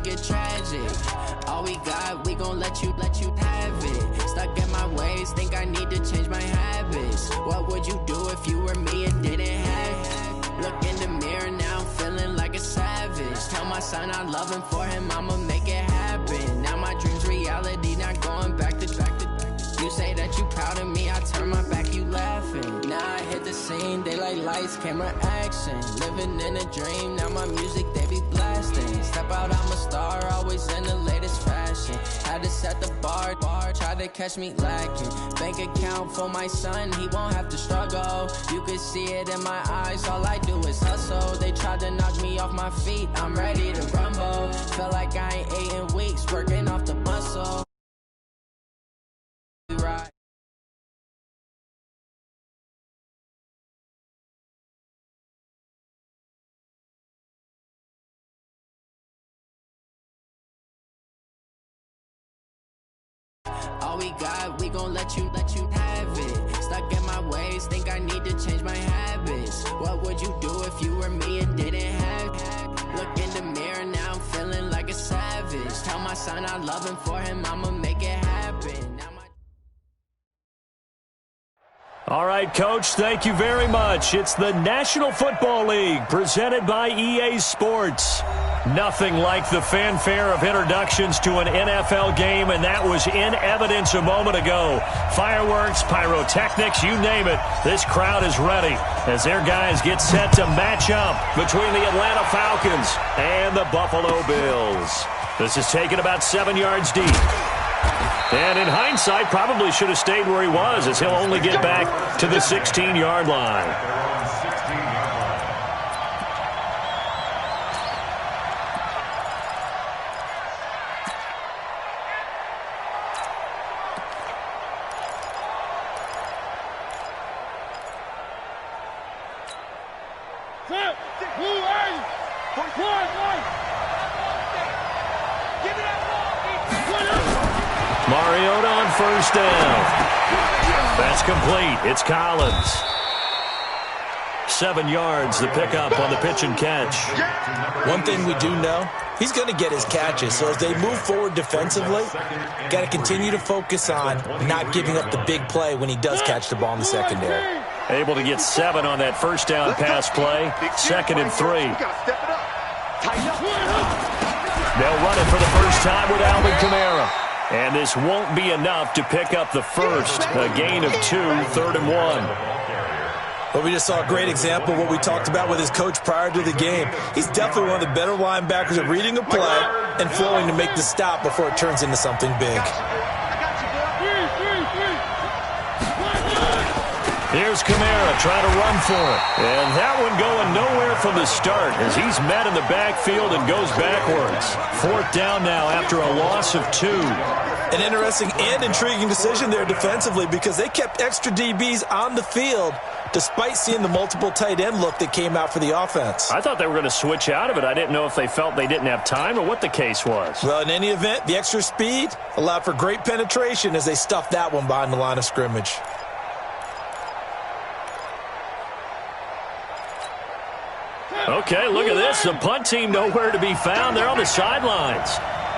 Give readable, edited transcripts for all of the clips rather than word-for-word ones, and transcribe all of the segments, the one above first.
get tragic. All we got, we gon' let you have it. Stuck in my ways, think I need to change my habits. What would you do if you were me and didn't have? Look in the mirror now, I'm feeling like a savage. Tell my son I love him, for him I'ma make it happen. Now my dream's reality, not going back to. You say that you proud of me, I turn my back, you laughing. Now I hit the scene, daylight lights, camera action. Living in a dream, now my music they be blasting. Step out, I'm a star, always in the latest fashion. Had to set the bar, try to catch me lacking. Bank account for my son, he won't have to struggle. You can see it in my eyes, all I do is hustle. They tried to knock me off my feet, I'm ready to rumble. Feel like I ain't ate in weeks, working off the muscle. Right. All we got, we gon' let you have it. Stuck in my ways, think I need to change my habits. What would you do if you were me and didn't have? Look in the mirror, now I'm feeling like a savage. Tell my son I love him, for him I'ma make it happen. Now All right, Coach, thank you very much. It's the National Football League presented by EA Sports. Nothing like the fanfare of introductions to an NFL game, and that was in evidence a moment ago. Fireworks, pyrotechnics, you name it. This crowd is ready as their guys get set to match up between the Atlanta Falcons and the Buffalo Bills. This is taken about 7 yards deep. And in hindsight, probably should have stayed where he was, as he'll only get back to the 16-yard line. Mariota on first down. That's complete. It's Collins. 7 yards, the pickup on the pitch and catch. One thing we do know, he's going to get his catches. So as they move forward defensively, got to continue to focus on not giving up the big play when he does catch the ball in the secondary. Able to get 7 on that first down pass play. 2nd and 3. They'll run it for the first time with Alvin Kamara. And this won't be enough to pick up the first. A gain of 2, 3rd and 1. Well, we just saw a great example of what we talked about with his coach prior to the game. He's definitely one of the better linebackers at reading a play and flowing to make the stop before it turns into something big. Here's Kamara trying to run for it. And that one going nowhere from the start as he's met in the backfield and goes backwards. 4th down now after a loss of 2. An interesting and intriguing decision there defensively because they kept extra DBs on the field despite seeing the multiple tight end look that came out for the offense. I thought they were going to switch out of it. I didn't know if they felt they didn't have time or what the case was. Well, in any event, the extra speed allowed for great penetration as they stuffed that one behind the line of scrimmage. Okay, look at this. The punt team nowhere to be found. They're on the sidelines.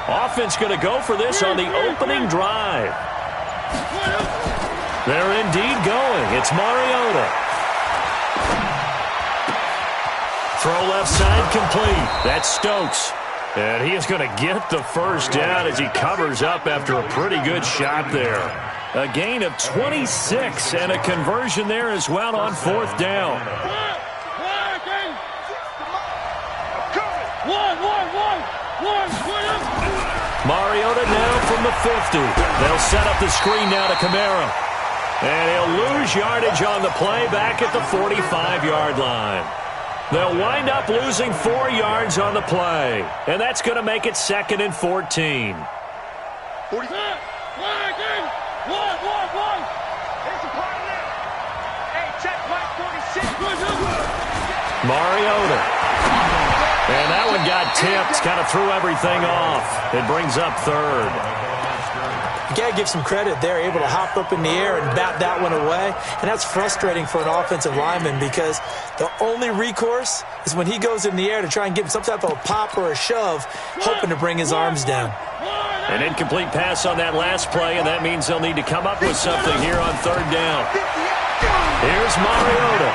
Offense going to go for this on the opening drive. They're indeed going. It's Mariota. Throw left side complete. That's Stokes. And he is going to get the first down as he covers up after a pretty good shot there. A gain of 26 and a conversion there as well on 4th down. Mariota now from the 50. They'll set up the screen now to Kamara. And he'll lose yardage on the play back at the 45-yard line. They'll wind up losing 4 yards on the play. And that's going to make it 2nd and 14. Mariota. And that one got tipped, kind of threw everything off. It brings up 3rd. got to give some credit. They're able to hop up in the air and bat that one away. And that's frustrating for an offensive lineman because the only recourse is when he goes in the air to try and give him some type of a pop or a shove, hoping to bring his arms down. An incomplete pass on that last play, and that means they'll need to come up with something here on third down. Here's Mariota.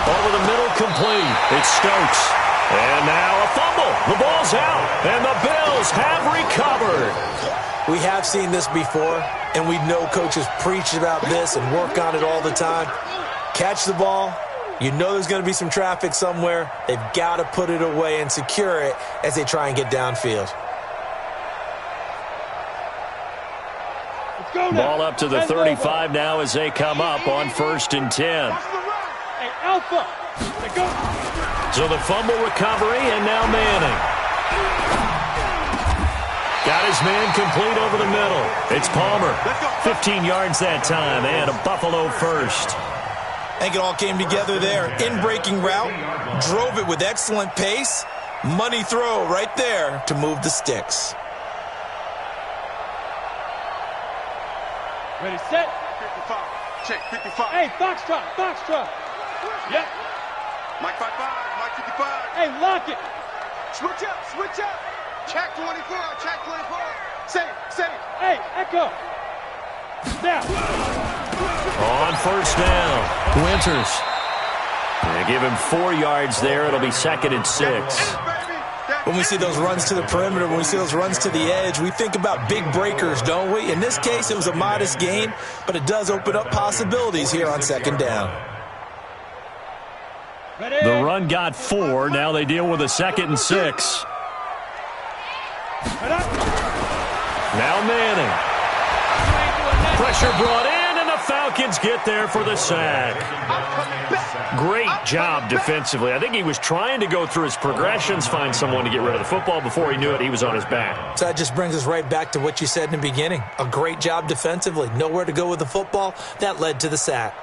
Over the middle, complete. It's Stokes. And now a fumble. The ball's out, and the Bills have recovered. We have seen this before, and we know coaches preach about this and work on it all the time. Catch the ball. You know there's going to be some traffic somewhere. They've got to put it away and secure it as they try and get downfield. Ball up to the 35 now as they come up on 1st and 10. So the fumble recovery, and now Manning. Got his man complete over the middle. It's Palmer. 15 yards that time, and a Buffalo first. I think it all came together there. In-breaking route, drove it with excellent pace. Money throw right there to move the sticks. Ready, set. 55. Check, 55. Hey, Foxtrot, Foxtrot. Yep. Mike 55, Mike 55. Hey, lock it. Switch up, switch up. Check 24, check 24. Say. Hey, echo. Now. On 1st down, Winters. They give him 4 yards there. It'll be 2nd and 6. When we see those runs to the perimeter, when we see those runs to the edge, we think about big breakers, don't we? In this case, it was a modest gain, but it does open up possibilities here on 2nd down. The run got 4. Now they deal with a 2nd and 6. Now Manning. Pressure brought in, and the Falcons get there for the sack. Great job defensively. I think he was trying to go through his progressions, find someone to get rid of the football. Before he knew it, he was on his back. So that just brings us right back to what you said in the beginning. A great job defensively. Nowhere to go with the football. That led to the sack.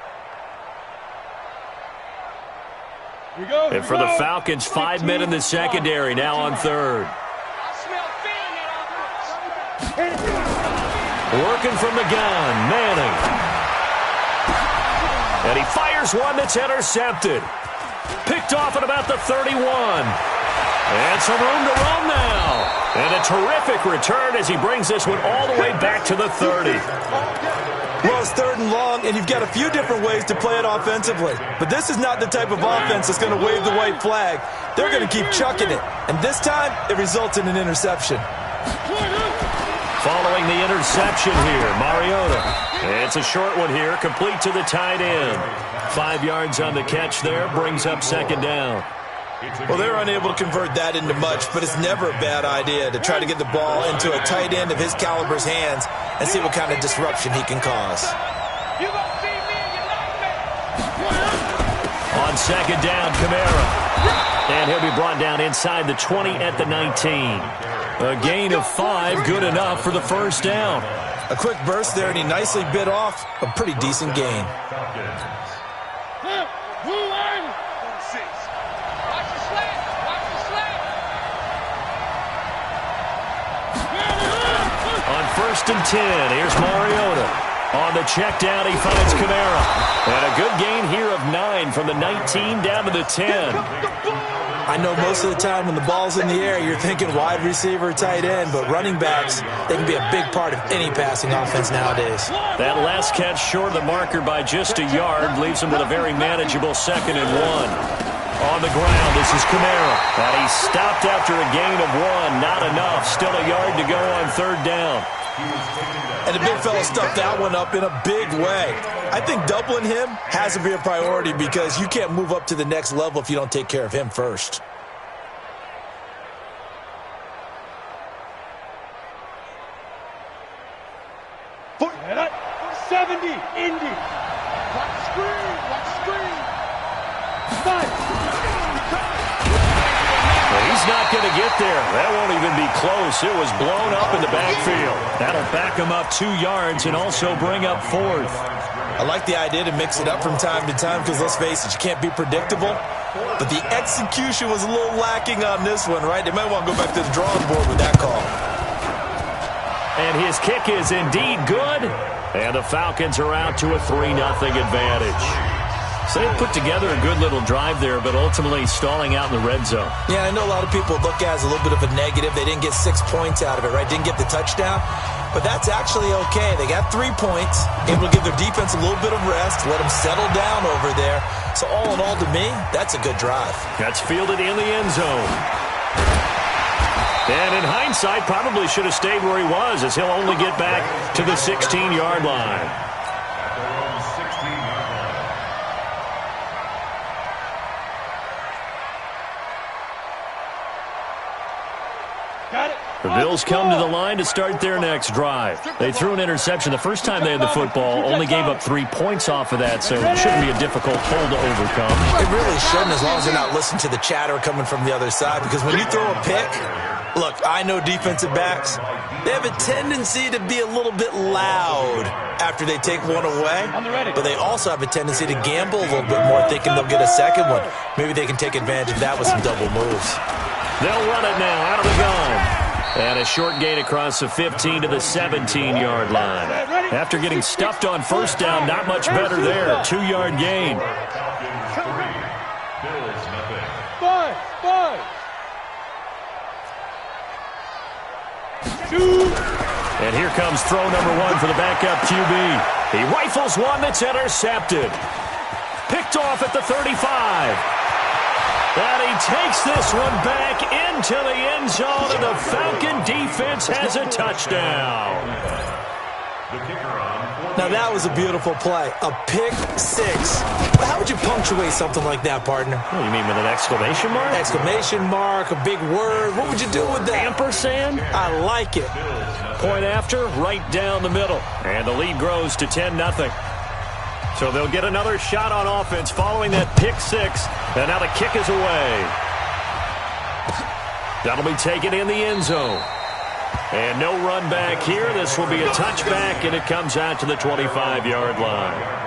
And for the Falcons, 5 men in the secondary, now on 3rd. Working from the gun, Manning. And he fires one that's intercepted. Picked off at about the 31. And some room to run now. And a terrific return as he brings this one all the way back to the 30. Well, it's 3rd and long, and you've got a few different ways to play it offensively. But this is not the type of offense that's going to wave the white flag. They're going to keep chucking it. And this time, it results in an interception. Following the interception here, Mariota. It's a short one here, complete to the tight end. 5 yards on the catch there, brings up 2nd down. Well, they're unable to convert that into much, but it's never a bad idea to try to get the ball into a tight end of his caliber's hands and see what kind of disruption he can cause. On 2nd down, Kamara. And he'll be brought down inside the 20 at the 19. A gain of 5, good enough for the 1st down. A quick burst there, and he nicely bit off a pretty decent gain. On 1st and 10, here's Mariota. On the check down, he finds Kamara. And a good gain here of 9 from the 19 down to the 10. I know most of the time when the ball's in the air, you're thinking wide receiver, tight end, but running backs, they can be a big part of any passing offense nowadays. That last catch short of the marker by just a yard leaves him with a very manageable 2nd and 1. On the ground, this is Kamara. And he stopped after a gain of 1. Not enough. Still a yard to go on 3rd down. And the big fella stuffed that one up in a big way. I think doubling him has to be a priority because you can't move up to the next level if you don't take care of him first. Head up. 70, Indy. Watch screen, watch screen. He's not going to get there. That won't even be close. It was blown up in the backfield. That'll back him up 2 yards and also bring up 4th. I like the idea to mix it up from time to time because, let's face it, you can't be predictable. But the execution was a little lacking on this one, right? They might want to go back to the drawing board with that call. And his kick is indeed good. And the Falcons are out to a 3-0 advantage. So they put together a good little drive there, but ultimately stalling out in the red zone. Yeah, I know a lot of people look at it as a little bit of a negative. They didn't get 6 points out of it, right? Didn't get the touchdown. But that's actually okay. They got 3 points, able to give their defense a little bit of rest, let them settle down over there. So all in all, to me, that's a good drive. That's fielded in the end zone. And in hindsight, probably should have stayed where he was, as he'll only get back to the 16-yard line. The Bills come to the line to start their next drive. They threw an interception the first time they had the football, only gave up 3 points off of that, so it shouldn't be a difficult hole to overcome. It really shouldn't, as long as they're not listening to the chatter coming from the other side, because when you throw a pick, look, I know defensive backs, they have a tendency to be a little bit loud after they take one away, but they also have a tendency to gamble a little bit more, thinking they'll get a second one. Maybe they can take advantage of that with some double moves. They'll run it now out of the gun. And a short gain across the 15 to the 17-yard line. After getting stuffed on first down, not much better there. 2-yard gain. And here comes throw number 1 for the backup QB. He rifles one that's intercepted. Picked off at the 35. And he takes this one back into the end zone, and the Falcon defense has a touchdown. Now, that was a beautiful play. A pick 6. How would you punctuate something like that, partner? Oh, you mean with an exclamation mark? Exclamation mark, a big word. What would you do with that? Ampersand? I like it. Point after, right down the middle. And the lead grows to 10-0. So they'll get another shot on offense following that pick 6. And now the kick is away. That'll be taken in the end zone. And no run back here. This will be a touchback, and it comes out to the 25-yard line.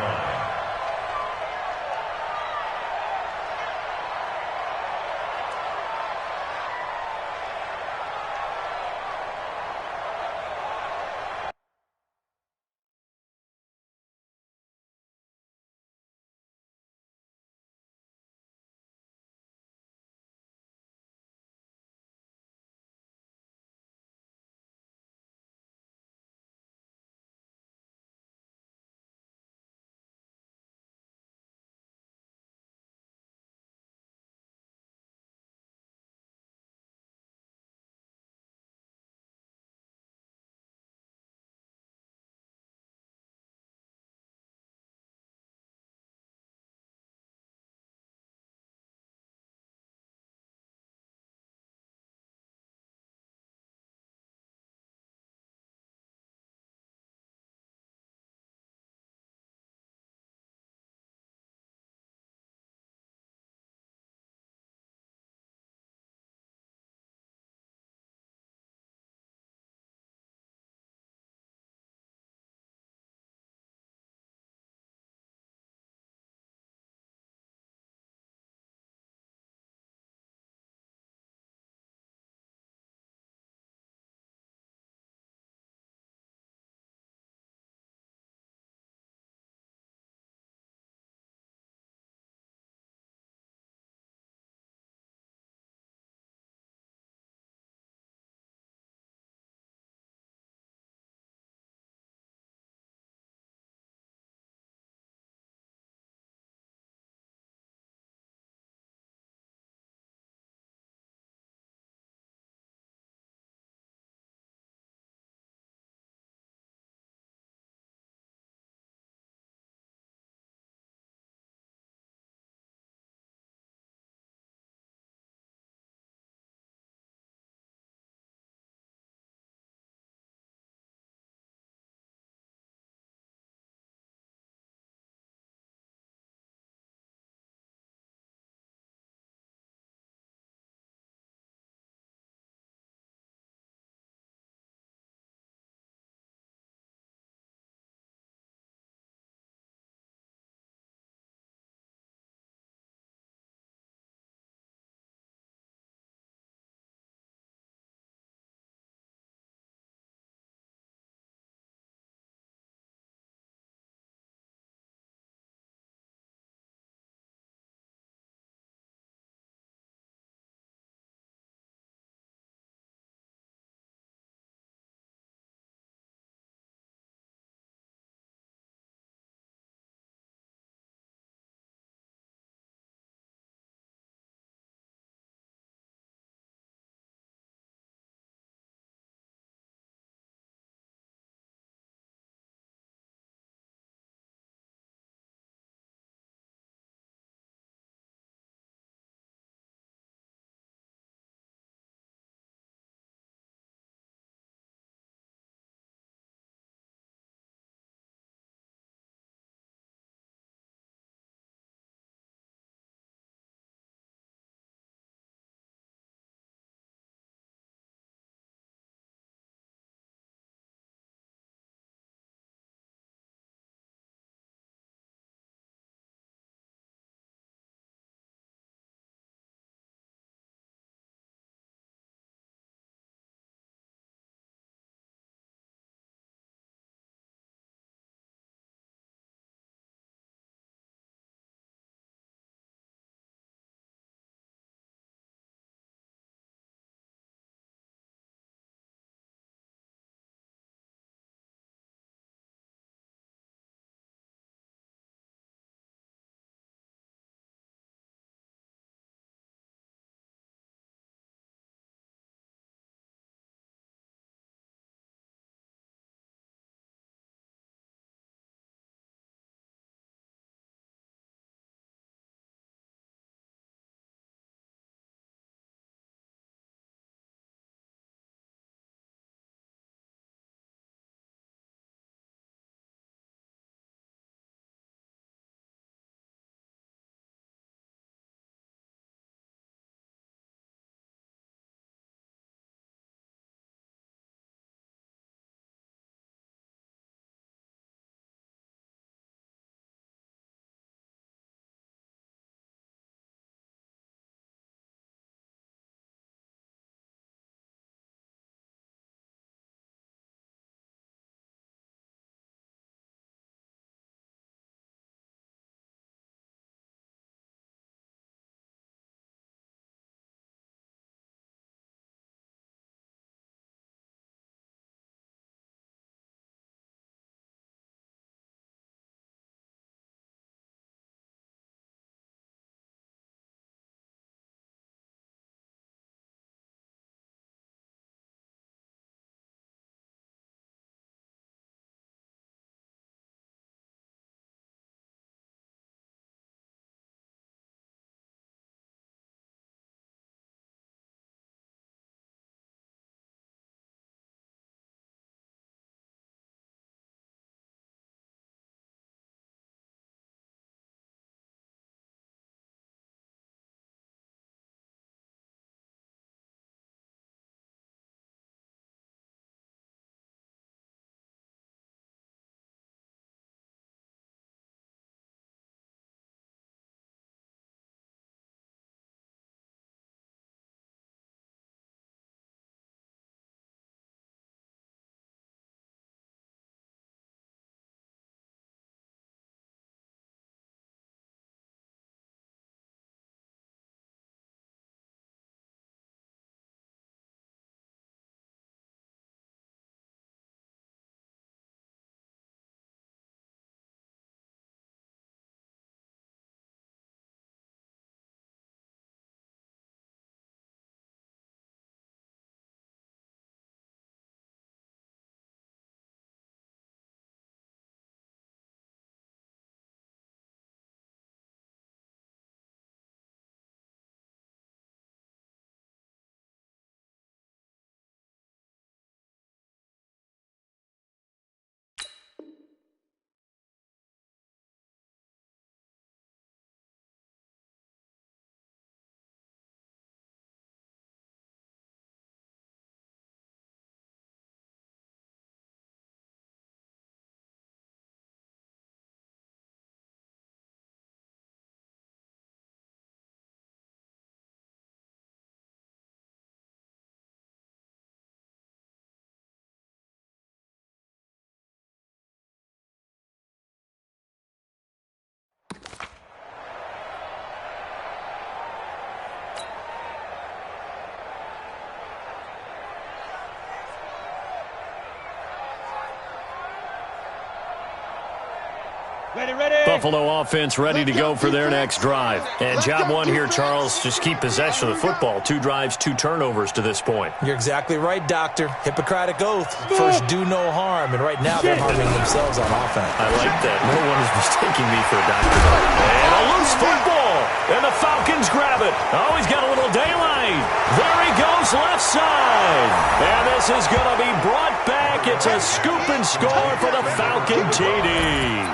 Buffalo offense ready to go for their next drive. And job one here, Charles, just keep possession of the football. 2 drives, 2 turnovers to this point. You're exactly right, Doctor. Hippocratic oath. First, do no harm. And right now, they're harming themselves on offense. I like that. No one is mistaking me for a doctor. And a loose football. And the Falcons grab it. Oh, he's got a little daylight. There he goes, left side. And this is going to be brought back. It's a scoop and score for the Falcon TD.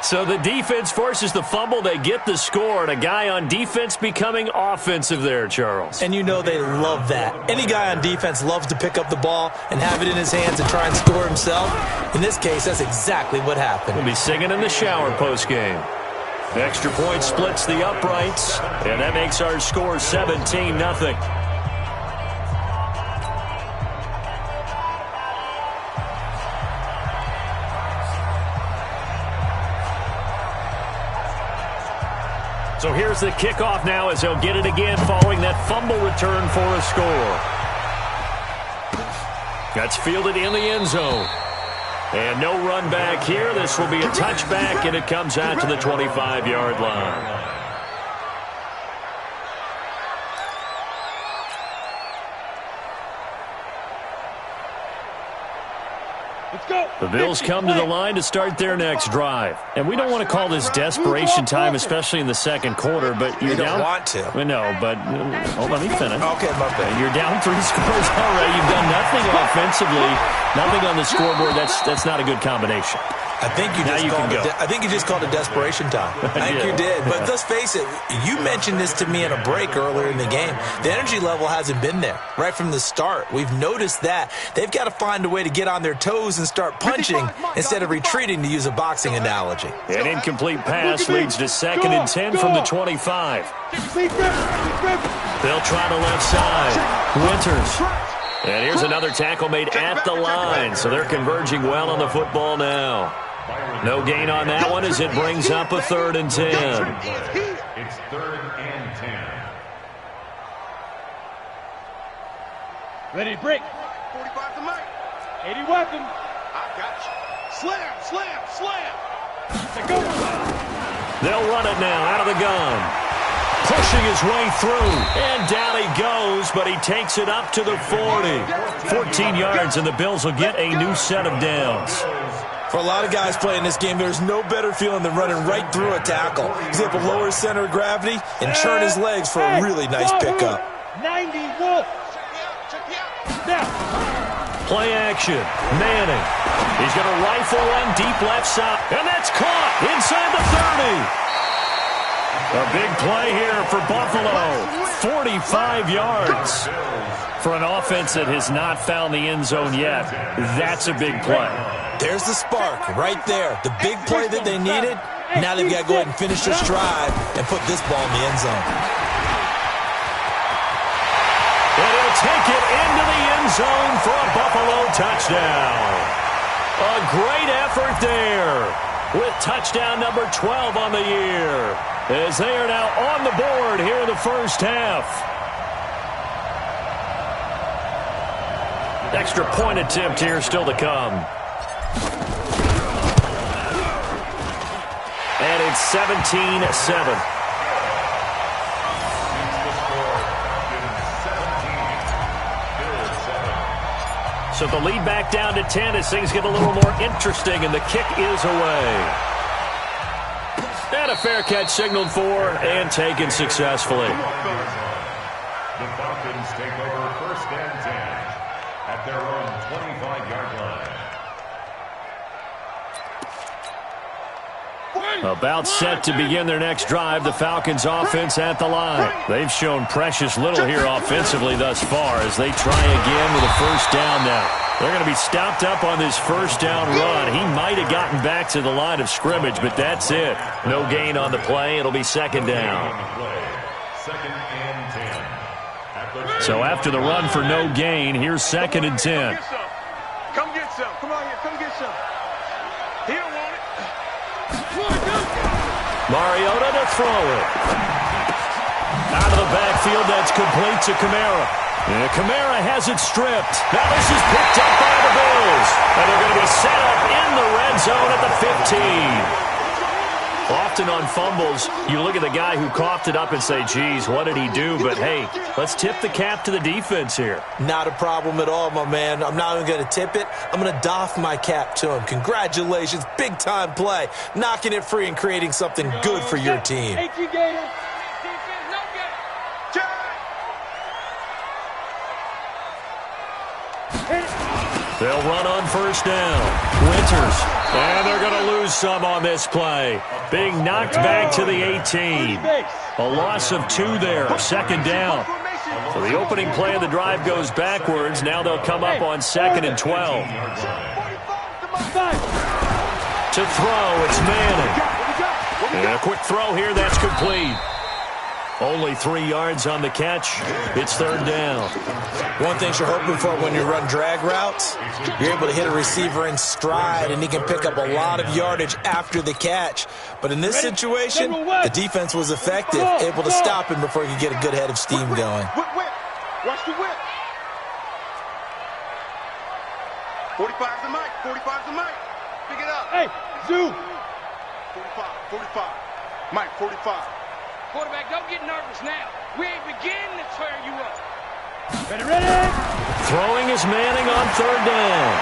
So the defense forces the fumble. They get the score. And a guy on defense becoming offensive there, Charles. And you know they love that. Any guy on defense loves to pick up the ball and have it in his hands and try and score himself. In this case, that's exactly what happened. He'll be singing in the shower post-game. Extra point splits the uprights, and that makes our score 17-0. So here's the kickoff now as they'll get it again following that fumble return for a score. That's fielded in the end zone. And no run back here. This will be a touchback, and it comes out to the 25-yard line. The Bills come to the line to start their next drive. And we don't want to call this desperation time, especially in the second quarter, but you're down. You don't want to. No, but let me finish. Okay, my bad. You're down 3 scores already. You've done nothing offensively, nothing on the scoreboard. That's not a good combination. I think you just called it desperation time. I think you did. But let's face it, you mentioned this to me in a break earlier in the game. The energy level hasn't been there right from the start. We've noticed that. They've got to find a way to get on their toes and start punching instead of retreating, to use a boxing analogy. An incomplete pass leads to 2nd and 10 from the 25. They'll try the left side. Winters. And here's another tackle made at the line, so they're converging well on the football now. No gain on that one as it brings up a 3rd and 10. It's 3rd and 10. Ready to break. 45 to Mike. 80 weapon. I got you. Slam, slam, slam. Go. They'll run it now out of the gun. Pushing his way through. And down he goes, but he takes it up to the 40. 14 yards, and the Bills will get a new set of downs. For a lot of guys playing this game, there's no better feeling than running right through a tackle. He's able to lower his center of gravity and churn his legs for a really nice pickup. 91. Play action. Manning. He's going to rifle one deep left side. And that's caught inside the 30. A big play here for Buffalo. 45 yards. For an offense that has not found the end zone yet, that's a big play. There's the spark right there. The big play that they needed. Now they've got to go ahead and finish their stride and put this ball in the end zone. And he'll take it into the end zone for a Buffalo touchdown. A great effort there with touchdown number 12 on the year, as they are now on the board here in the first half. Extra point attempt here still to come. And it's 17-7. So the lead back down to 10 as things get a little more interesting, and the kick is away. And a fair catch signaled for and taken successfully. The Falcons take over 1st and 10 at their own 25-yard line. About set to begin their next drive, the Falcons offense at the line. They've shown precious little here offensively thus far as they try again with a first down now. They're going to be stopped up on this first down run. He might have gotten back to the line of scrimmage, but that's it. No gain on the play. It'll be 2nd down. So after the run for no gain, here's 2nd and 10. Come get some. Come on here. Come get some. He don't want it. Mariota to throw it. Out of the backfield, that's complete to Kamara. And Kamara has it stripped. Now this is picked up by the Bills. And they're going to be set up in the red zone at the 15. Often on fumbles, you look at the guy who coughed it up and say, geez, what did he do? But, hey, let's tip the cap to the defense here. Not a problem at all, my man. I'm not even going to tip it. I'm going to doff my cap to him. Congratulations. Big-time play. Knocking it free and creating something good for your team. They'll run on first down. Winters. And they're going to lose some on this play. Being knocked back to the 18. A loss of 2 there. Second down. So the opening play of the drive goes backwards. Now they'll come up on 2nd and 12. To throw, it's Manning. And a quick throw here, that's complete. Only 3 yards on the catch. It's 3rd down. One thing you're hoping for when you run drag routes, you're able to hit a receiver in stride, and he can pick up a lot of yardage after the catch. But in this situation, the defense was effective, able to stop him before he could get a good head of steam going. Watch the whip. 45's the mic. 45's the mic. Pick it up. Hey, Zoo. 45. Mike, 45. Quarterback, don't get nervous now. We ain't beginning to tear you up. Ready. Throwing is Manning on 3rd down.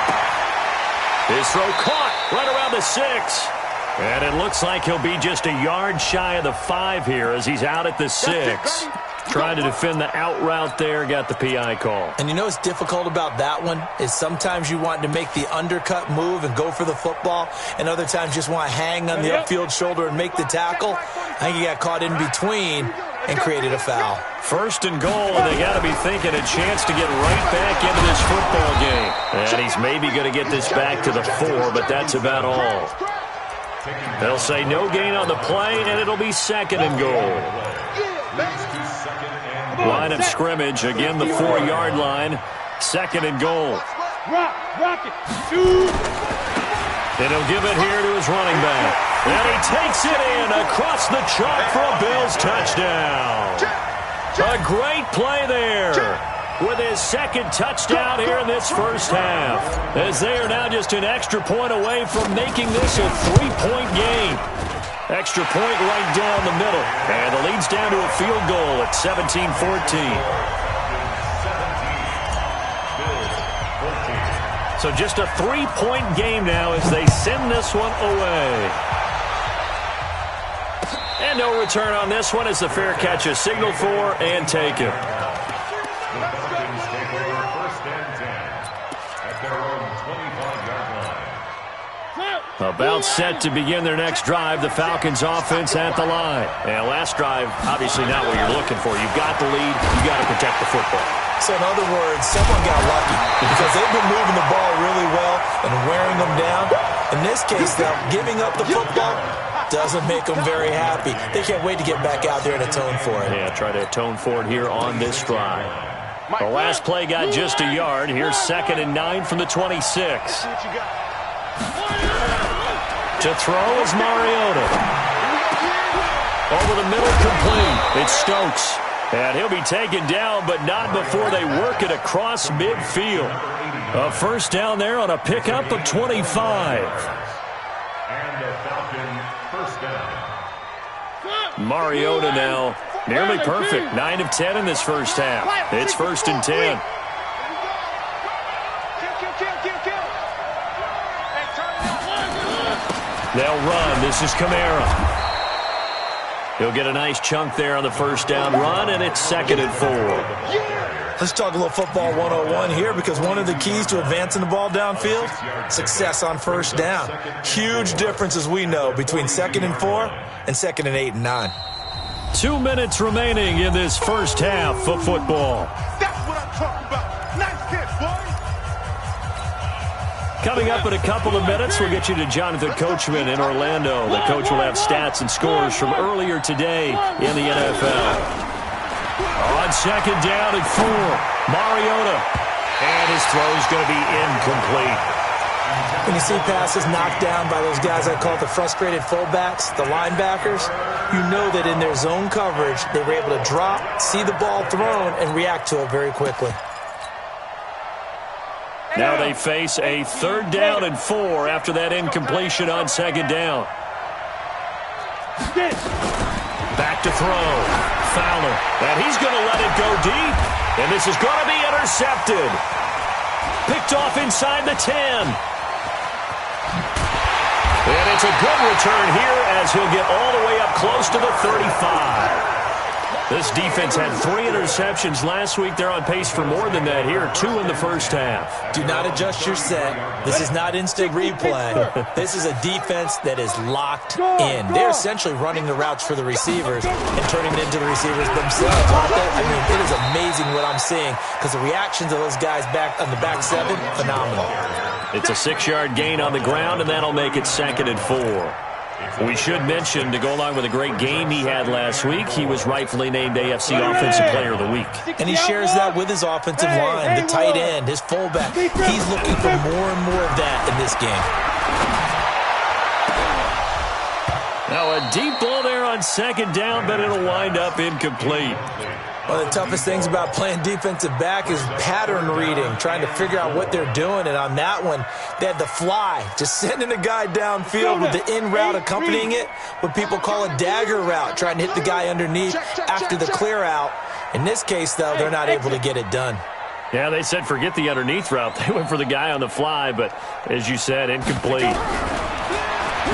His throw caught right around the 6. And it looks like he'll be just a yard shy of the 5 here as he's out at the 6. Trying to defend the out route there, got the PI call. And you know what's difficult about that one is sometimes you want to make the undercut move and go for the football, and other times just want to hang on the upfield shoulder and make the tackle. I think he got caught in between and created a foul. 1st and goal, and they got to be thinking a chance to get right back into this football game. And he's maybe going to get this back to the 4, but that's about all. They'll say no gain on the play, and it'll be 2nd and goal. Line of scrimmage, again the 4-yard line. 2nd and goal. Rock it. And he'll give it here to his running back. And he takes it in across the chalk for a Bills touchdown. A great play there with his 2nd touchdown here in this first half, as they are now just an extra point away from making this a 3-point game. Extra point right down the middle. And the lead's down to a field goal at 17-14. So just a 3-point game now as they send this one away. And no return on this one as the fair catch is signaled for and taken. About set to begin their next drive. The Falcons offense at the line. And last drive, obviously not what you're looking for. You've got the lead. You've got to protect the football. So in other words, someone got lucky because they've been moving the ball really well and wearing them down. In this case, though, giving up the football doesn't make them very happy. They can't wait to get back out there and atone for it. Yeah, try to atone for it here on this drive. The last play got just a yard. Here's 2nd and 9 from the 26. To throw is Mariota. Over the middle, complete. It's Stokes. And he'll be taken down, but not before they work it across midfield. A 1st down there on a pickup of 25. And a Falcon 1st down. Mariota now nearly perfect. 9 of 10 in this first half. It's 1st and 10. They'll run. This is Kamara. He'll get a nice chunk there on the 1st down run, and it's 2nd and 4. Let's talk a little football 101 here, because one of the keys to advancing the ball downfield, success on 1st down. Huge difference, as we know, between 2nd and 4 and 2nd and 8 and 9. 2 minutes remaining in this first half of football. That's what I'm talking about. Nice hit, boy. Coming up in a couple of minutes, we'll get you to Jonathan Coachman in Orlando. The coach will have stats and scores from earlier today in the NFL. On 2nd down at 4, Mariota. And his throw is going to be incomplete. When you see passes knocked down by those guys I call the frustrated fullbacks, the linebackers, you know that in their zone coverage, they were able to drop, see the ball thrown, and react to it very quickly. Now they face a 3rd down and 4 after that incompletion on 2nd down. Back to throw. Fowler. And he's going to let it go deep. And this is going to be intercepted. Picked off inside the 10. And it's a good return here as he'll get all the way up close to the 35. This defense had 3 interceptions last week. They're on pace for more than that here, 2 in the first half. Do not adjust your set. This is not instant replay. This is a defense that is locked in. They're essentially running the routes for the receivers and turning it into the receivers themselves, aren't they? I mean, it is amazing what I'm seeing because the reactions of those guys back on the back 7, phenomenal. It's a 6-yard gain on the ground, and that'll make it 2nd and 4. We should mention, to go along with a great game he had last week, he was rightfully named AFC Offensive Player of the Week. And he shares that with his offensive line, the tight end, his fullback. He's looking for more and more of that in this game. Now a deep ball there on 2nd down, but it'll wind up incomplete. One of the toughest things about playing defensive back is pattern reading, trying to figure out what they're doing. And on that one, they had the fly, just sending a guy downfield with the in route accompanying it, what people call a dagger route, trying to hit the guy underneath after the clear out. In this case, though, they're not able to get it done. Yeah, they said forget the underneath route. They went for the guy on the fly, but as you said, incomplete.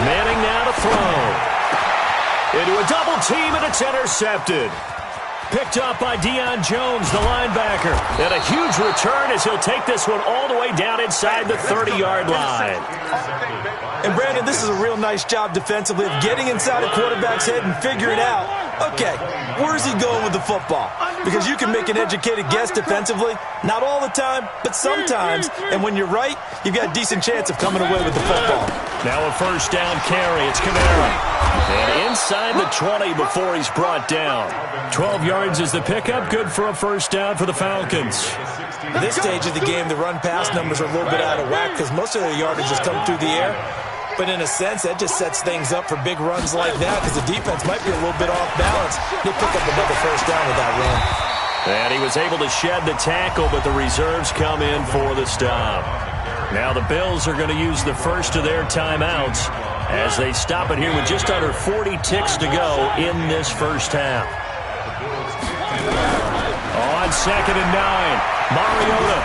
Manning now to throw. Into a double team, and it's intercepted. Picked up by Deion Jones, the linebacker. And a huge return as he'll take this one all the way down inside the 30-yard line. And, Brandon, this is a real nice job defensively of getting inside a quarterback's head and figuring out, okay, where's he going with the football? Because you can make an educated guess defensively, not all the time, but sometimes. And when you're right, you've got a decent chance of coming away with the football. Now a 1st down carry. It's Kamara. And inside the 20 before he's brought down. 12 yards is the pickup. Good for a 1st down for the Falcons. At this stage of the game, the run-pass numbers are a little bit out of whack because most of their yardage has come through the air. But in a sense, that just sets things up for big runs like that because the defense might be a little bit off balance. They pick up another 1st down with that run. And he was able to shed the tackle, but the reserves come in for the stop. Now the Bills are going to use the first of their timeouts as they stop it here with just under 40 ticks to go in this first half. On 2nd and 9, Mariota.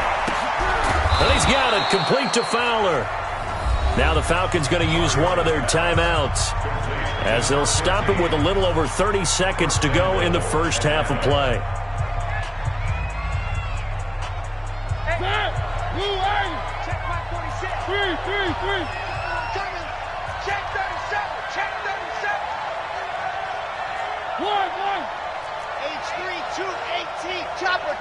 And he's got it, complete to Fowler. Now the Falcons going to use one of their timeouts as they'll stop it with a little over 30 seconds to go in the first half of play. Check my 46. 3. Coming. Check 37. Check 37. 1. H3 218. Chopper.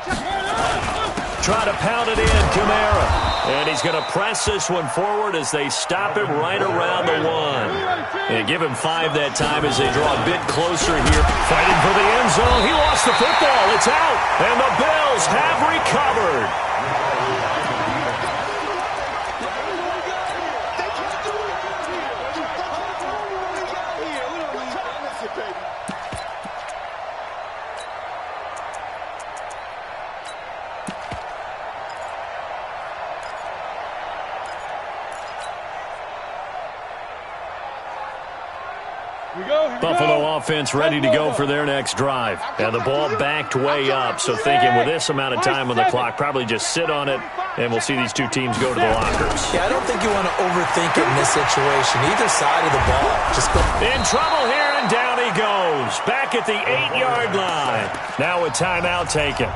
Try to pound it in, Kamara. And he's going to press this one forward as they stop it right around the 1. And give him 5 that time as they draw a bit closer here. Fighting for the end zone. He lost the football. It's out. And the Bills have recovered. Buffalo offense ready to go for their next drive. And the ball backed way up, so thinking with this amount of time on the clock, probably just sit on it, and we'll see these two teams go to the lockers. Yeah, I don't think you want to overthink it in this situation. Either side of the ball. Just go. In trouble here, and down he goes. Back at the 8-yard line. Now a timeout taken.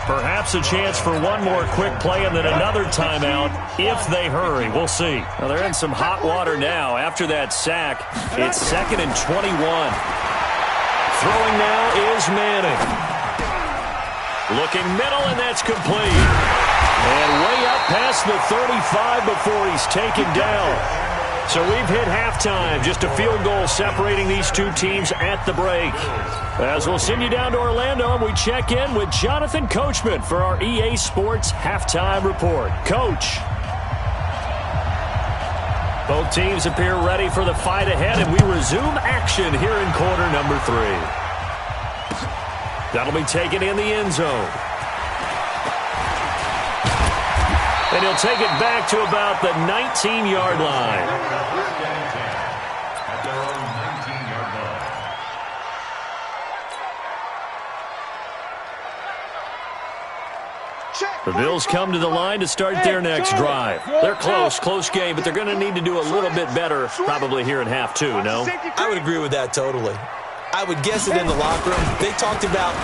Perhaps a chance for one more quick play and then another timeout if they hurry. We'll see. Well, they're in some hot water now. After that sack, it's 2nd and 21. Throwing now is Manning. Looking middle, and that's complete. And way up past the 35 before he's taken down. So we've hit halftime. Just a field goal separating these two teams at the break. As we'll send you down to Orlando, and we check in with Jonathan Coachman for our EA Sports Halftime Report. Coach. Both teams appear ready for the fight ahead, and we resume action here in quarter number 3. That'll be taken in the end zone. And he'll take it back to about the 19-yard line. At their own 19-yard line. The Bills come to the line to start their next drive. They're close game, but they're going to need to do a little bit better probably here in half 2, no? I would agree with that totally. I would guess that in the locker room, they talked about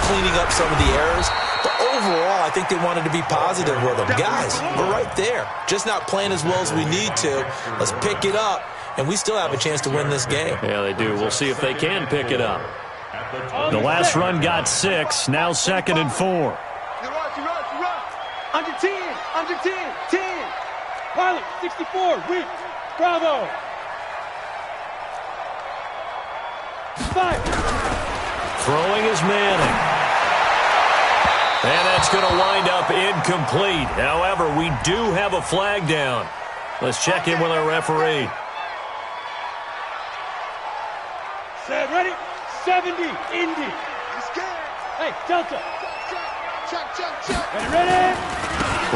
cleaning up some of the errors, but overall, I think they wanted to be positive with them. Guys, we're right there. Just not playing as well as we need to. Let's pick it up, and we still have a chance to win this game. Yeah, they do. We'll see if they can pick it up. The last run got 6, now 2nd and 4. Under 10, 10. Pilot, 64, weak, bravo. 5. Throwing is Manning. And that's going to wind up incomplete. However, we do have a flag down. Let's check in with our referee. Set, ready? 70, Indy. Hey, Delta. Check. Ready?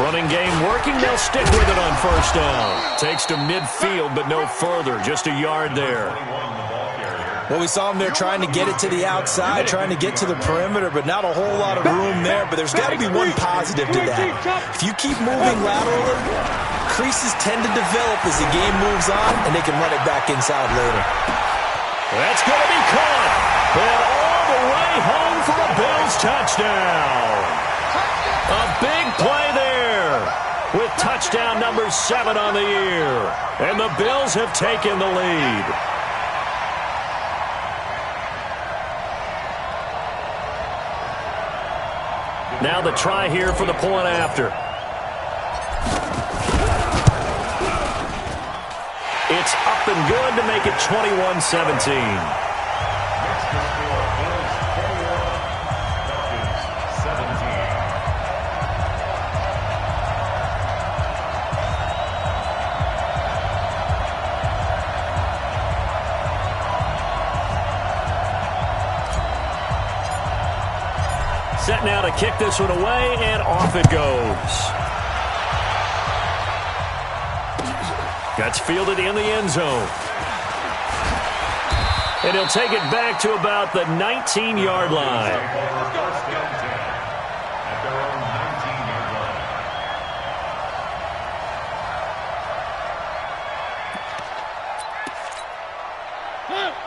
Running game working. They'll stick with it on first down. Takes to midfield, but no further. Just a yard there. Well, we saw them there trying to get it to the outside, trying to get to the perimeter, but not a whole lot of room there. But there's got to be one positive to that. If you keep moving laterally, creases tend to develop as the game moves on, and they can run it back inside later. That's going to be caught. And all the way home for a Bills touchdown. A big play there with touchdown number 7 on the year. And the Bills have taken the lead. Now the try here for the point after. It's up and good to make it 21-17. Set now to kick this one away, and off it goes. Gets fielded in the end zone. And he'll take it back to about the 19-yard line.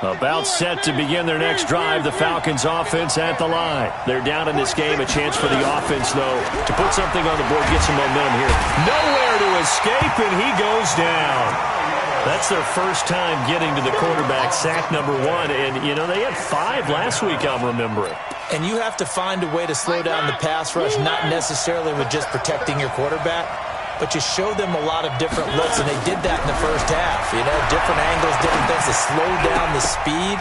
About set to begin their next drive, the Falcons offense at the line. They're down in this game. A chance for the offense, though, to put something on the board, get some momentum here. Nowhere to escape, and he goes down. That's their first time getting to the quarterback, sack number 1. And, you know, they had 5 last week, I'm remembering. And you have to find a way to slow down the pass rush, not necessarily with just protecting your quarterback, but you show them a lot of different looks, and they did that in the first half. You know, different angles, different things to slow down the speed.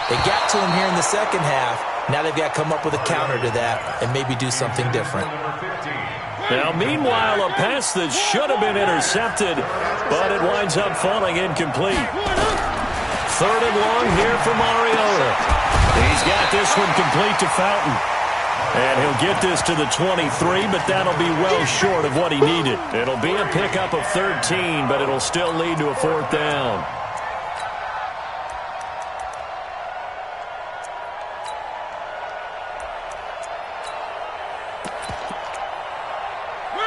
They got to him here in the second half. Now they've got to come up with a counter to that and maybe do something different. Now, meanwhile, a pass that should have been intercepted, but it winds up falling incomplete. 3rd and long here for Mariota. He's got this one complete to Fountain. And he'll get this to the 23, but that'll be well short of what he needed. It'll be a pickup of 13, but it'll still lead to a 4th down.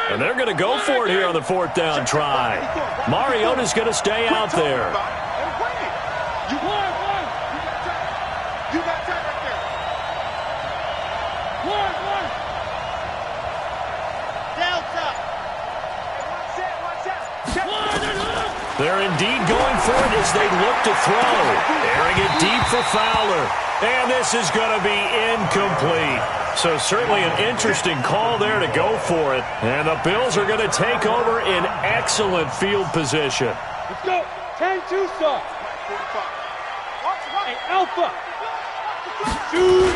And they're going to go for it here on the 4th down try. Mariota's going to stay out there. They're indeed going for it as they look to throw. Airing it deep for Fowler. And this is going to be incomplete. So certainly an interesting call there to go for it. And the Bills are going to take over in excellent field position. Let's go. 10-2 stop. Hey, Alpha. Shoot.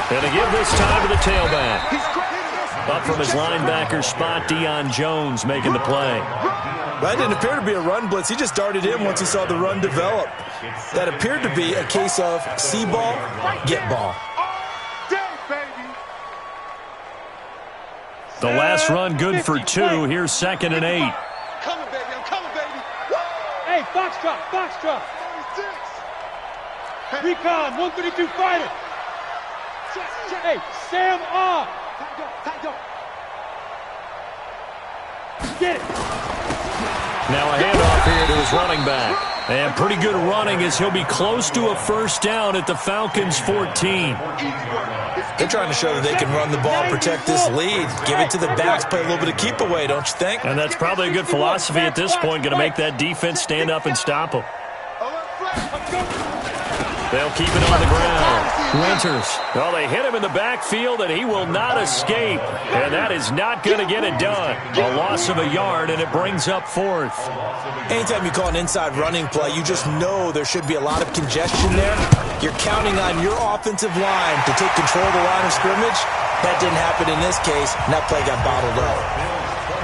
And to give this time to the tailback. Up from his linebacker spot, Deion Jones making the play. That didn't appear to be a run blitz. He just darted in once he saw the run develop. That appeared to be a case of see ball, get ball. The last run good for 2. Here's 2nd and 8. Coming, baby. I'm coming, baby. Hey, foxtrot, foxtrot. 36. Recon, 132 fighter. Hey, Sam off. Get it. Now a handoff here to his running back. And pretty good running as he'll be close to a first down at the Falcons' 14. They're trying to show that they can run the ball, protect this lead, give it to the backs, play a little bit of keep away, don't you think? And that's probably a good philosophy at this point, going to make that defense stand up and stop them. They'll keep it on the ground. Winters. Well, they hit him in the backfield, and he will not escape. And that is not going to get it done. A loss of a yard, and it brings up 4th. Anytime you call an inside running play, you just know there should be a lot of congestion there. You're counting on your offensive line to take control of the line of scrimmage. That didn't happen in this case, and that play got bottled up.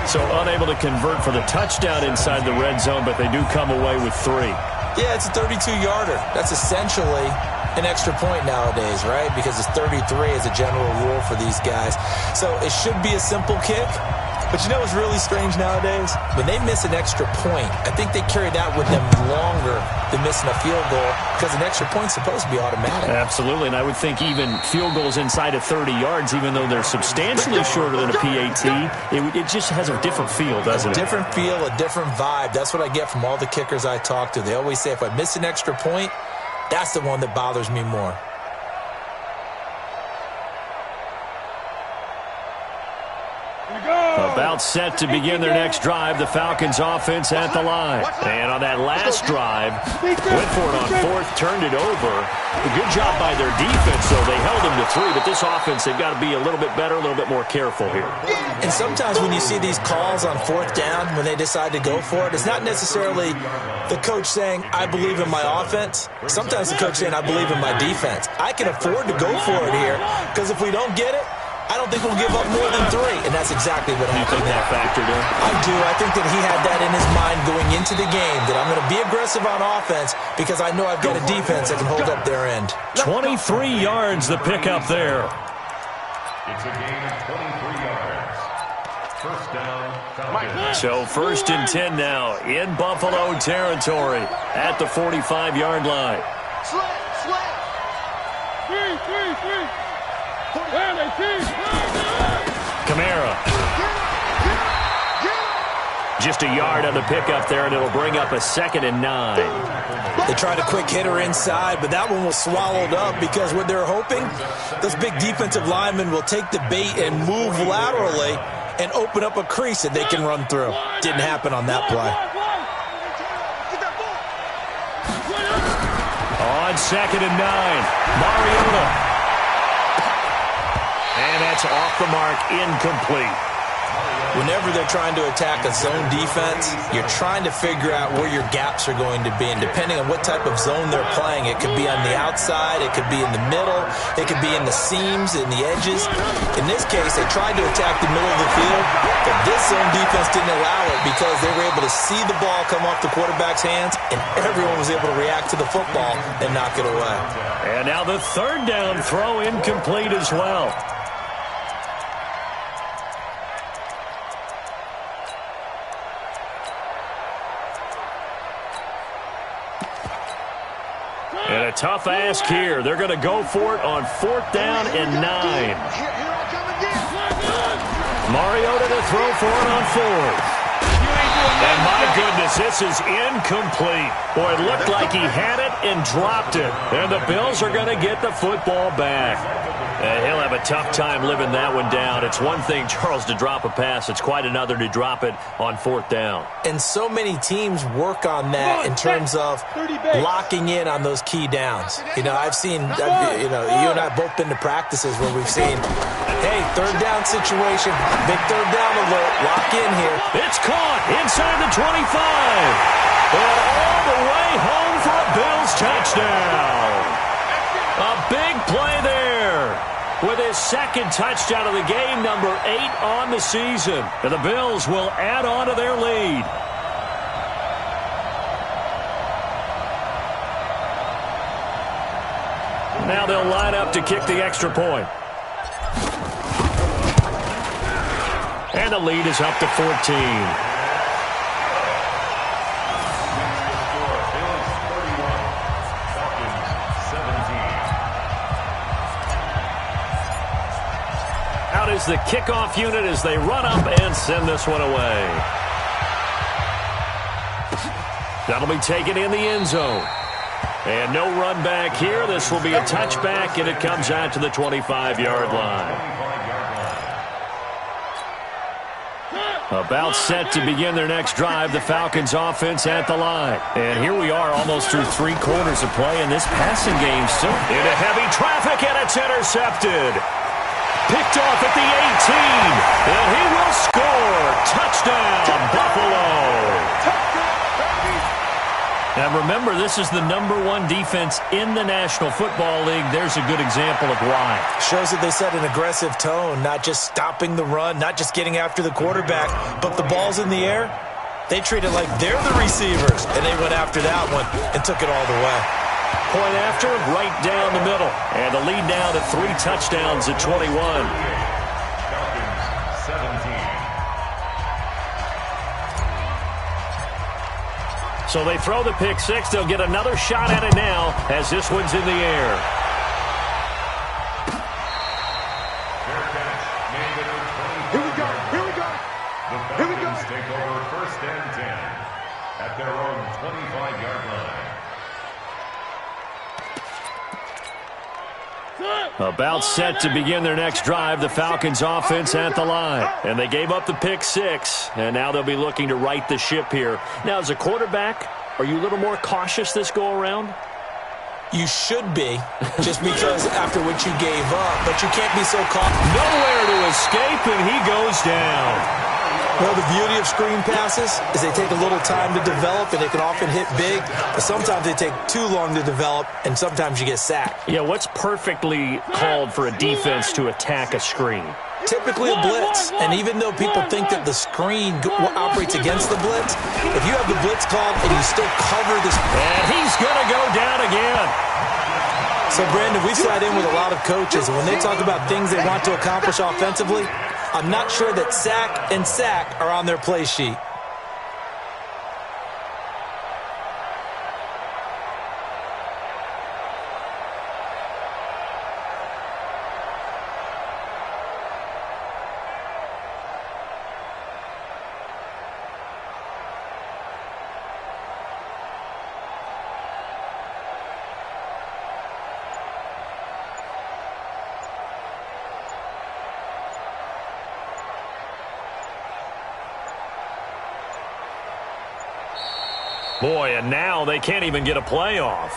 So unable to convert for the touchdown inside the red zone, but they do come away with 3. Yeah, it's a 32-yarder. That's essentially an extra point nowadays, right? Because it's 33 as a general rule for these guys. So it should be a simple kick. But you know what's really strange nowadays? When they miss an extra point, I think they carry that with them longer than missing a field goal because an extra point's supposed to be automatic. Absolutely, and I would think even field goals inside of 30 yards, even though they're substantially shorter than a PAT, it just has a different feel, doesn't it? A different feel, a different vibe. That's what I get from all the kickers I talk to. They always say if I miss an extra point, that's the one that bothers me more. About set to begin their next drive, the Falcons offense at the line. And on that last drive, went for it on 4th, turned it over. A good job by their defense, though. They held them to 3, but this offense, they've got to be a little bit better, a little bit more careful here. And sometimes when you see these calls on 4th down, when they decide to go for it, it's not necessarily the coach saying, I believe in my offense. Sometimes the coach saying, I believe in my defense. I can afford to go for it here, because if we don't get it, I don't think we'll give up more than 3, and that's exactly what happened. You think that factored in? I do. I think that he had that in his mind going into the game, that I'm going to be aggressive on offense because I know I've got a defense that can hold up their end. 23 yards the pickup there. It's a gain of 23 yards. First down, Falcons. So 1st and 10 now in Buffalo territory at the 45-yard line. Three. Kamara. Just a yard on the pickup there, and it'll bring up a 2nd and 9. They tried a quick hitter inside, but that one was swallowed up because what they're hoping, those big defensive linemen will take the bait and move laterally and open up a crease that they can run through. Didn't happen on that play. On 2nd and 9, Mariota. And that's off the mark, incomplete. Whenever they're trying to attack a zone defense, you're trying to figure out where your gaps are going to be. And depending on what type of zone they're playing, it could be on the outside, it could be in the middle, it could be in the seams, in the edges. In this case, they tried to attack the middle of the field, but this zone defense didn't allow it because they were able to see the ball come off the quarterback's hands, and everyone was able to react to the football and knock it away. And now the 3rd down throw incomplete as well. And a tough ask here. They're going to go for it on 4th down and 9. Mariota to throw for it on 4th. And my goodness, this is incomplete. Boy, it looked like he had it and dropped it. And the Bills are going to get the football back. He'll have a tough time living that one down. It's one thing, Charles, to drop a pass. It's quite another to drop it on 4th down. And so many teams work on that in terms of locking in on those key downs. You know, I've seen, you and I have both been to practices where we've seen, hey, 3rd down situation, big 3rd down alert, lock in here. It's caught inside the 25. And all the way home for a Bills touchdown. A big play there with his 2nd touchdown of the game, number 8 on the season. And the Bills will add on to their lead. Now they'll line up to kick the extra point. And the lead is up to 14. Out is the kickoff unit as they run up and send this one away. That'll be taken in the end zone. And no run back here. This will be a touchback, and it comes out to the 25-yard line. About set to begin their next drive, the Falcons offense at the line. And here we are almost through 3 quarters of play, and this passing game still into heavy traffic, and it's intercepted. Picked off at the 18, and he will score. Touchdown, Buffalo. And remember, this is the #1 defense in the National Football League. There's a good example of why. Shows that they set an aggressive tone, not just stopping the run, not just getting after the quarterback, but the ball's in the air. They treat it like they're the receivers, and they went after that one and took it all the way. Point after, right down the middle. And the lead now to 3 touchdowns at 21. Falcons 17. So they throw the pick 6. They'll get another shot at it now as this one's in the air. Fair catch. Made it a 24-yard line. Here we go. The Falcons take over 1st and 10 at their own 25-yard line. About set to begin their next drive, the Falcons offense at the line. And they gave up the pick 6, and now they'll be looking to right the ship here. Now, as a quarterback, are you a little more cautious this go-around? You should be, just because after what you gave up, but you can't be so cautious. Nowhere to escape, and he goes down. Well, the beauty of screen passes is they take a little time to develop, and they can often hit big, but sometimes they take too long to develop, and sometimes you get sacked. Yeah, what's perfectly called for a defense to attack a screen? Typically a blitz, and even though people think that the screen operates against the blitz, if you have the blitz called and you still cover this... And he's going to go down again. So, Brandon, we've sat in with a lot of coaches, and when they talk about things they want to accomplish offensively, I'm not sure that sack and sack are on their play sheet. Boy, and now they can't even get a playoff.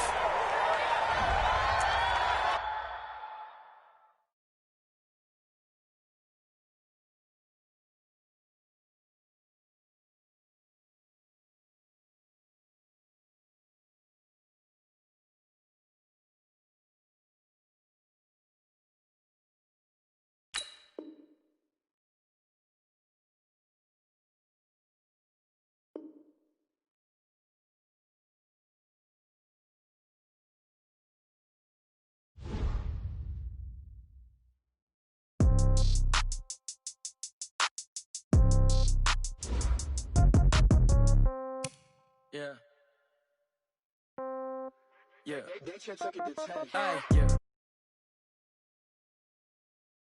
Yeah. Yeah.